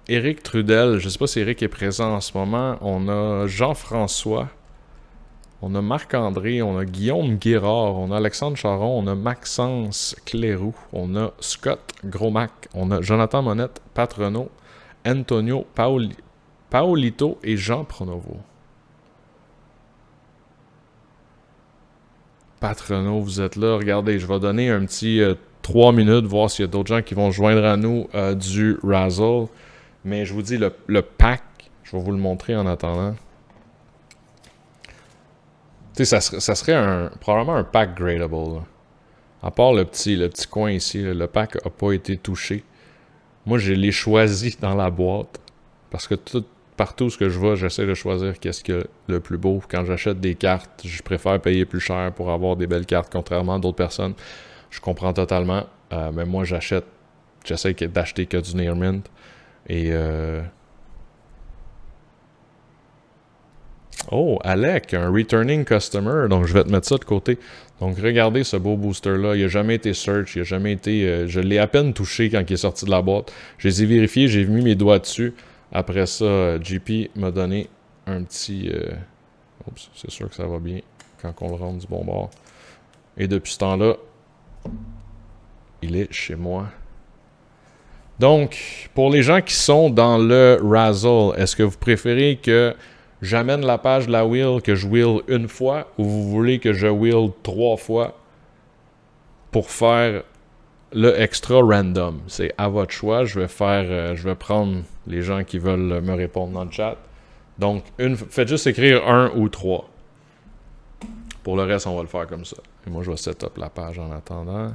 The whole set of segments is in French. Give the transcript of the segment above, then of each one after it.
Éric Trudel. Je ne sais pas si Éric est présent en ce moment. On a Jean-François. On a Marc-André. On a Guillaume Guérard. On a Alexandre Charon. On a Maxence Cléroux. On a Scott Grosmac. On a Jonathan Monette, Pat Renault, Antonio Paolito et Jean Pronovo. Pat Renault, vous êtes là. Regardez, je vais donner un petit 3 minutes, voir s'il y a d'autres gens qui vont joindre à nous du Razzle. Mais je vous dis, le pack, je vais vous le montrer en attendant. Tu sais, ça serait probablement un pack gradable. Là. À part le petit coin ici, là, le pack n'a pas été touché. Moi, je l'ai choisi dans la boîte. Parce que partout où je vais, j'essaie de choisir qu'est-ce que le plus beau. Quand j'achète des cartes, je préfère payer plus cher pour avoir des belles cartes, contrairement à d'autres personnes. Je comprends totalement. Mais moi, j'essaie d'acheter que du Near Mint. Et oh, Alec, un returning customer. Donc, je vais te mettre ça de côté. Donc, regardez ce beau booster-là. Il n'a jamais été search. Il n'a jamais été... je l'ai à peine touché quand il est sorti de la boîte. Je les ai vérifiés. J'ai mis mes doigts dessus. Après ça, JP m'a donné un petit... Oups, c'est sûr que ça va bien quand on le rentre du bon bord. Et depuis ce temps-là, il est chez moi. Donc, pour les gens qui sont dans le Razzle, est-ce que vous préférez que j'amène la page de la wheel, que je wheel une fois, ou vous voulez que je wheel 3 fois pour faire le extra random? C'est à votre choix. Je vais prendre les gens qui veulent me répondre dans le chat. Donc, faites juste écrire 1 ou 3. Pour le reste, on va le faire comme ça. Et moi, je vais set up la page en attendant.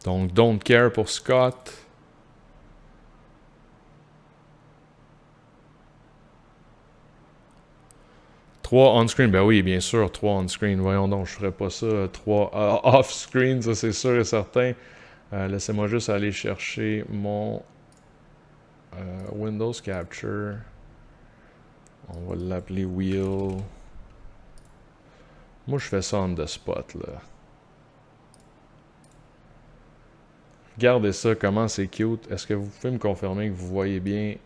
Donc, Don't Care pour Scott. Trois on-screen, ben oui, bien sûr, 3 on-screen. Voyons donc, je ferais pas ça. 3 off-screen, ça c'est sûr et certain. Laissez-moi juste aller chercher mon Windows Capture. On va l'appeler Wheel. Moi, je fais ça on the spot, là. Regardez ça, comment c'est cute. Est-ce que vous pouvez me confirmer que vous voyez bien?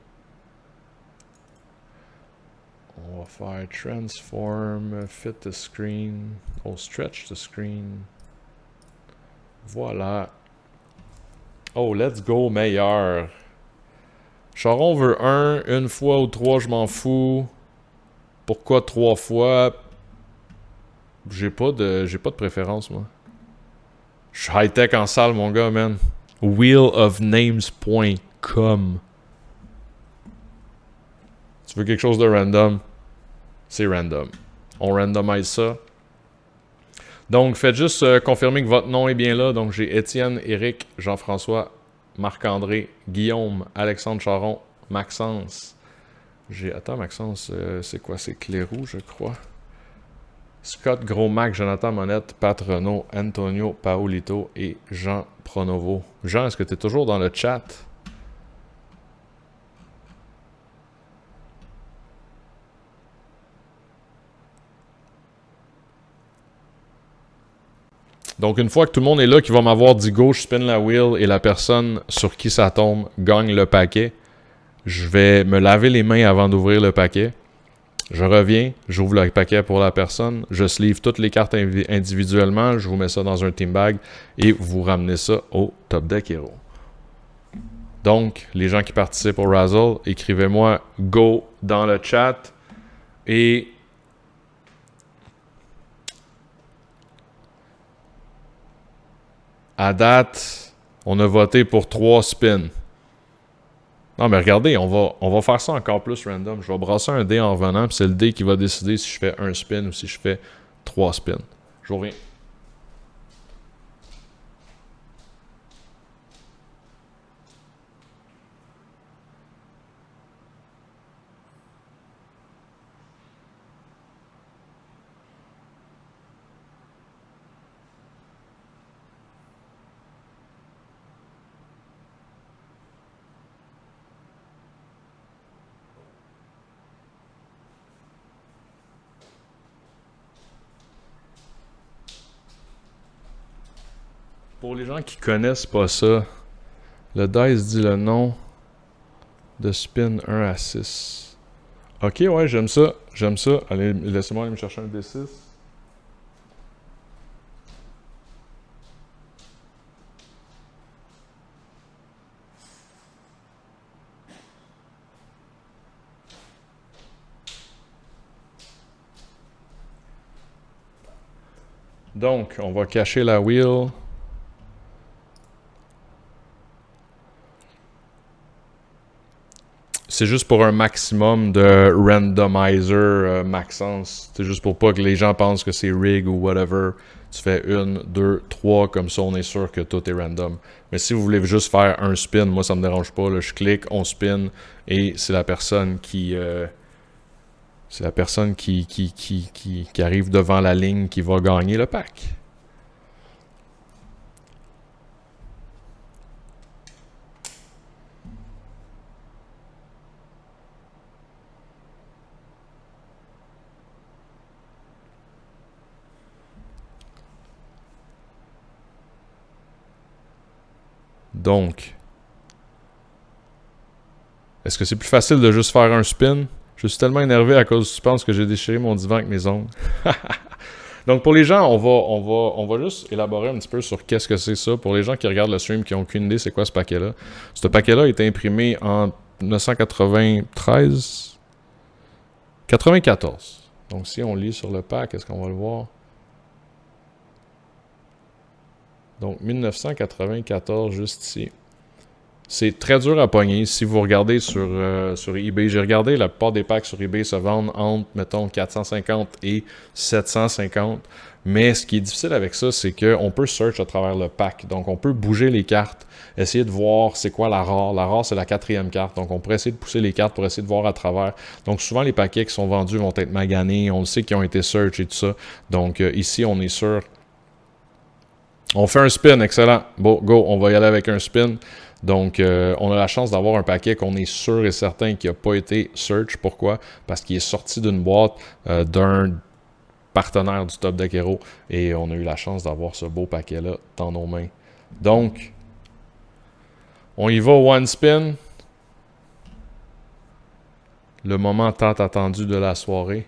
On va faire Transform, Fit the Screen. Oh, Stretch the Screen. Voilà. Oh, let's go, meilleur. Charon veut 1, une fois ou 3, je m'en fous. Pourquoi 3 fois? J'ai pas de préférence, moi. Je suis high-tech en salle, mon gars, man. Wheelofnames.com. Tu veux quelque chose de random? C'est random. On randomise ça. Donc, faites juste confirmer que votre nom est bien là. Donc, j'ai Étienne, Éric, Jean-François, Marc-André, Guillaume, Alexandre Charon, Maxence. Attends, Maxence, c'est quoi? C'est Clérou, je crois. Scott Grosmac, Jonathan Monette, Pat Renault, Antonio Paolito et Jean Pronovo. Jean, est-ce que tu es toujours dans le chat? Donc, une fois que tout le monde est là, qui va m'avoir dit go, je spin la wheel et la personne sur qui ça tombe gagne le paquet, je vais me laver les mains avant d'ouvrir le paquet. Je reviens, j'ouvre le paquet pour la personne, je sleeve toutes les cartes individuellement, je vous mets ça dans un team bag et vous ramenez ça au Top Deck Hero. Donc, les gens qui participent au Razzle, écrivez-moi go dans le chat et à date, on a voté pour 3 spins. Non, mais regardez, on va faire ça encore plus random. Je vais brasser un dé en revenant, puis c'est le dé qui va décider si je fais un spin ou si je fais 3 spins. Je vous reviens. pour les gens qui connaissent pas ça, le dice dit le nom de spin 1 à 6. Ok, ouais, j'aime ça. J'aime ça. Allez, laissez-moi aller me chercher un D6. Donc, on va cacher la wheel. C'est juste pour un maximum de randomizer Maxence. C'est juste pour pas que les gens pensent que c'est rig ou whatever. Tu fais 1, 2, 3, comme ça on est sûr que tout est random. Mais si vous voulez juste faire un spin, moi ça me dérange pas. Là, je clique, on spin et c'est la personne qui... c'est la personne qui arrive devant la ligne qui va gagner le pack. Donc, est-ce que c'est plus facile de juste faire un spin? Je suis tellement énervé à cause tu penses que j'ai déchiré mon divan avec mes ongles. Donc pour les gens, on va juste élaborer un petit peu sur qu'est-ce que c'est ça. Pour les gens qui regardent le stream qui n'ont aucune idée c'est quoi ce paquet-là. Ce paquet-là a été imprimé en 1993, 94. Donc si on lit sur le pack, est-ce qu'on va le voir? Donc 1994 juste ici. C'est très dur à pogner. Si vous regardez sur eBay, j'ai regardé, la plupart des packs sur eBay se vendent entre, mettons, 450 et 750. Mais ce qui est difficile avec ça, c'est qu'on peut search à travers le pack. Donc, on peut bouger les cartes, essayer de voir c'est quoi la rare. La rare, c'est la 4e carte. Donc, on pourrait essayer de pousser les cartes pour essayer de voir à travers. Donc, souvent, les paquets qui sont vendus vont être maganés. On le sait qu'ils ont été search et tout ça. Donc, ici, on est sûr. On fait un spin, excellent. Bon, go, on va y aller avec un spin. Donc, on a la chance d'avoir un paquet qu'on est sûr et certain qui n'a pas été search. Pourquoi? Parce qu'il est sorti d'une boîte d'un partenaire du Top Deck Hero. Et on a eu la chance d'avoir ce beau paquet-là dans nos mains. Donc, on y va one spin. Le moment tant attendu de la soirée.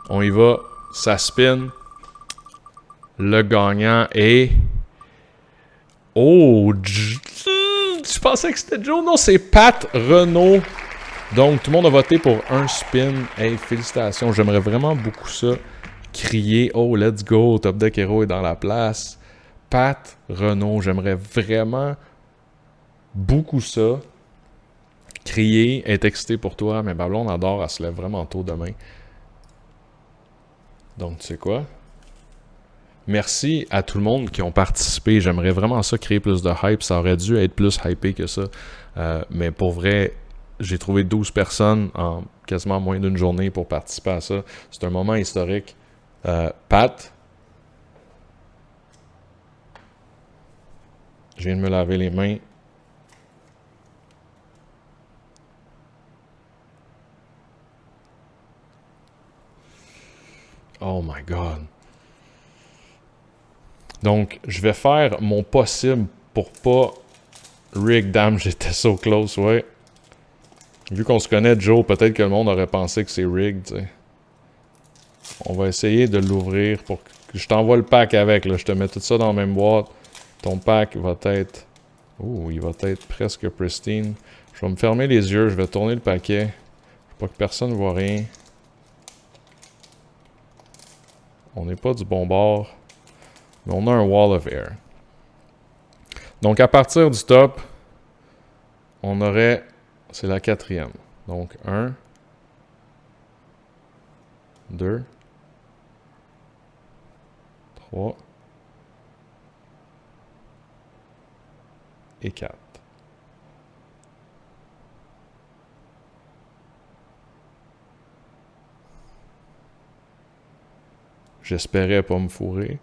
On y va, ça spin. Le gagnant est... Oh, je pensais que c'était Joe. Non, c'est Pat Renault. Donc, tout le monde a voté pour un spin. Hey, félicitations. J'aimerais vraiment beaucoup ça. Crier, oh, let's go. Top Deck Hero est dans la place. Pat Renault. J'aimerais vraiment beaucoup ça. Crier, être excité pour toi. Mais Babylon adore, elle se lève vraiment tôt demain. Donc, tu sais quoi? Merci à tout le monde qui ont participé. J'aimerais vraiment ça créer plus de hype. Ça aurait dû être plus hypé que ça. Mais pour vrai, j'ai trouvé 12 personnes en quasiment moins d'une journée pour participer à ça. C'est un moment historique. Pat, je viens de me laver les mains. Oh my God. Donc, je vais faire mon possible pour pas rig. Damn, j'étais so close, ouais. Vu qu'on se connaît, Joe, peut-être que le monde aurait pensé que c'est rigged, tu sais. On va essayer de l'ouvrir pour que je t'envoie le pack avec, là. Je te mets tout ça dans la même boîte. Ton pack va être... Ouh, il va être presque pristine. Je vais me fermer les yeux, je vais tourner le paquet. Pour que personne ne voit rien. On n'est pas du bon bord. Mais on a un wall of air. Donc, à partir du top, on aurait... C'est la 4e. Donc, 1, 2, 3 et 4. J'espérais pas me fourrer.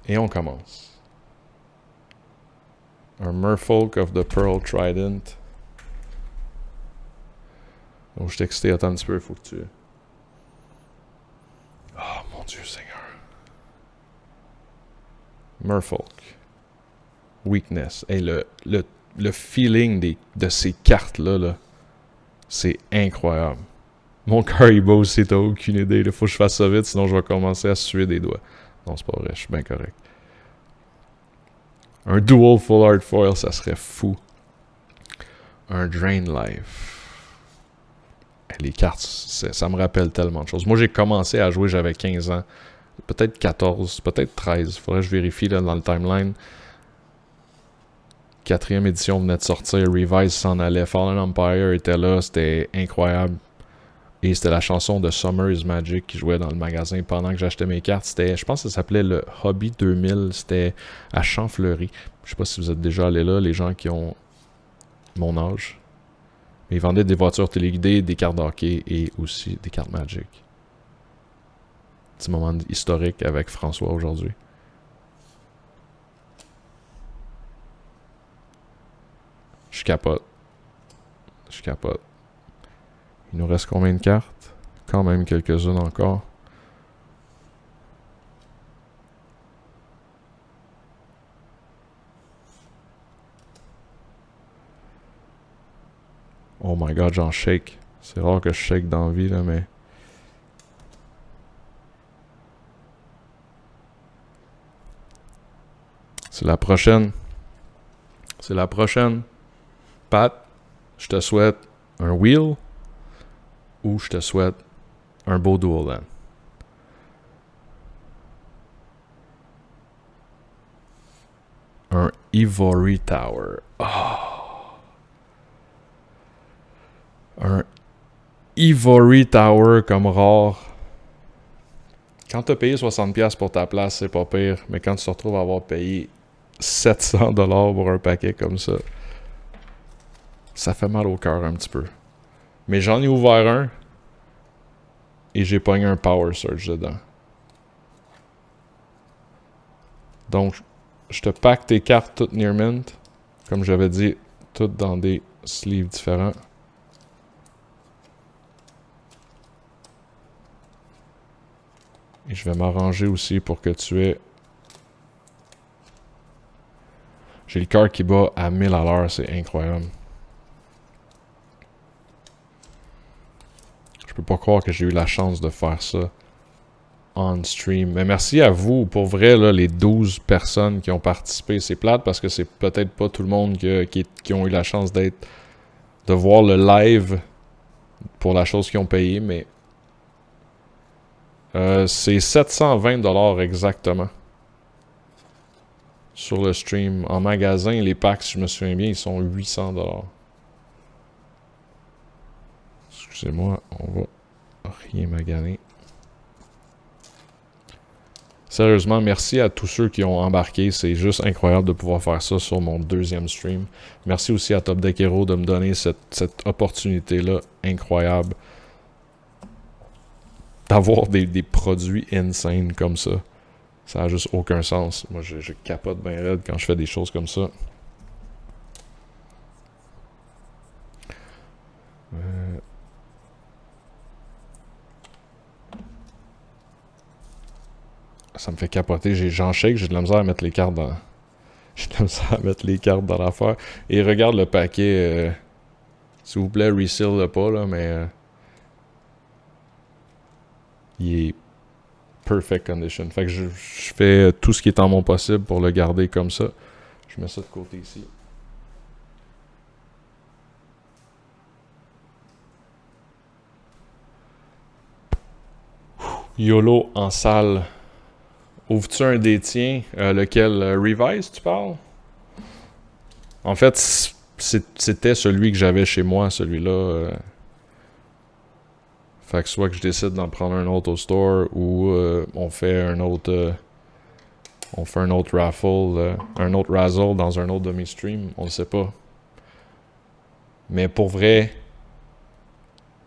Et on commence. Un Merfolk of the Pearl Trident. Donc, je suis excité. Attends un petit peu, il faut que tu... Oh, mon Dieu Seigneur. Merfolk. Weakness. Hey, le feeling de ces cartes-là, là, c'est incroyable. Mon cœur il bat aussi, t'as aucune idée. Il faut que je fasse ça vite, sinon je vais commencer à suer des doigts. Non, c'est pas vrai, je suis bien correct. Un dual full art foil, ça serait fou. Un Drain Life. Les cartes, ça me rappelle tellement de choses. Moi, j'ai commencé à jouer, j'avais 15 ans. Peut-être 14, peut-être 13. Faudrait que je vérifie là, dans le timeline. 4e édition venait de sortir. Revise s'en allait. Fallen Empire était là. C'était incroyable. Et c'était la chanson de Summer is Magic qui jouait dans le magasin pendant que j'achetais mes cartes. C'était, je pense que ça s'appelait le Hobby 2000. C'était à Champfleury. Je sais pas si vous êtes déjà allés là, les gens qui ont mon âge. Mais ils vendaient des voitures téléguidées, des cartes d'hockey et aussi des cartes Magic. Petit moment historique avec François aujourd'hui. Je capote. Je capote. Il nous reste combien de cartes? Quand même quelques-unes encore. Oh my god, j'en shake. C'est rare que je shake dans la vie, là, mais... C'est la prochaine. C'est la prochaine. Pat, je te souhaite un wheel ou je te souhaite un beau dual land. Un Ivory Tower. Oh. Un Ivory Tower comme rare. Quand tu as payé 60$ pour ta place, c'est pas pire. Mais quand tu te retrouves à avoir payé 700$ pour un paquet comme ça fait mal au cœur un petit peu. Mais j'en ai ouvert un et j'ai pogné un Power Surge dedans. Donc, je te pack tes cartes toutes near mint. Comme j'avais dit, toutes dans des sleeves différents. Et je vais m'arranger aussi pour que tu aies... J'ai le cœur qui bat à 1000 à l'heure, c'est incroyable. Je peux pas croire que j'ai eu la chance de faire ça on stream. Mais merci à vous, pour vrai, là, les 12 personnes qui ont participé. C'est plate parce que c'est peut-être pas tout le monde qui ont eu la chance de voir le live pour la chose qu'ils ont payé, mais c'est 720$ exactement sur le stream. En magasin, les packs, si je me souviens bien, ils sont 800$. Excusez-moi, on va rien maganer. Sérieusement, merci à tous ceux qui ont embarqué. C'est juste incroyable de pouvoir faire ça sur mon 2e stream. Merci aussi à Top Deck Hero de me donner cette opportunité-là incroyable. D'avoir des produits insane comme ça. Ça n'a juste aucun sens. Moi, je capote bien raide quand je fais des choses comme ça. Ça me fait capoter. J'en shake, j'ai de la misère à mettre les cartes dans... J'ai de la misère à mettre les cartes dans l'affaire. Et regarde le paquet. S'il vous plaît, reseal le pas, là, mais... il est perfect condition. Fait que je fais tout ce qui est en mon possible pour le garder comme ça. Je mets ça de côté ici. YOLO en salle. Ouvres-tu un des tiens? Lequel? Revise, tu parles? En fait, c'était celui que j'avais chez moi, celui-là. Fait que soit que je décide d'en prendre un autre au store ou on fait un autre raffle, un autre razzle dans un autre de mes streams, on le sait pas. Mais pour vrai,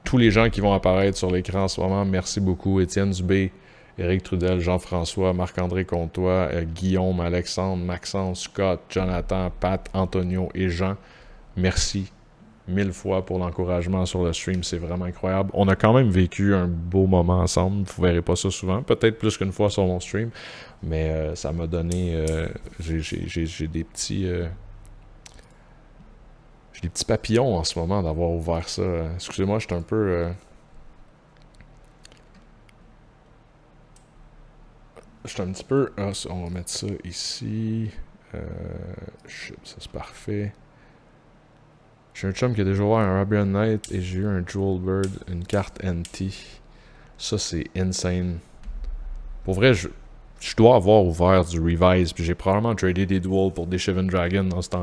tous les gens qui vont apparaître sur l'écran en ce moment, merci beaucoup. Étienne Dubé, Éric Trudel, Jean-François, Marc-André Comtois, Guillaume, Alexandre, Maxence, Scott, Jonathan, Pat, Antonio et Jean. Merci 1000 fois pour l'encouragement sur le stream. C'est vraiment incroyable. On a quand même vécu un beau moment ensemble. Vous verrez pas ça souvent. Peut-être plus qu'une fois sur mon stream. Mais ça m'a donné... j'ai des petits... j'ai des petits papillons en ce moment d'avoir ouvert ça. Excusez-moi, je suis un peu... je suis un petit peu... Ah, on va mettre ça ici. Ça c'est parfait. J'ai un chum qui a déjà joué un Arabian Night et j'ai eu un Jewel Bird, une carte NT. Ça c'est insane. Pour vrai, je dois avoir ouvert du Revise, puis j'ai probablement tradé des duels pour des Shivan Dragon dans ce temps.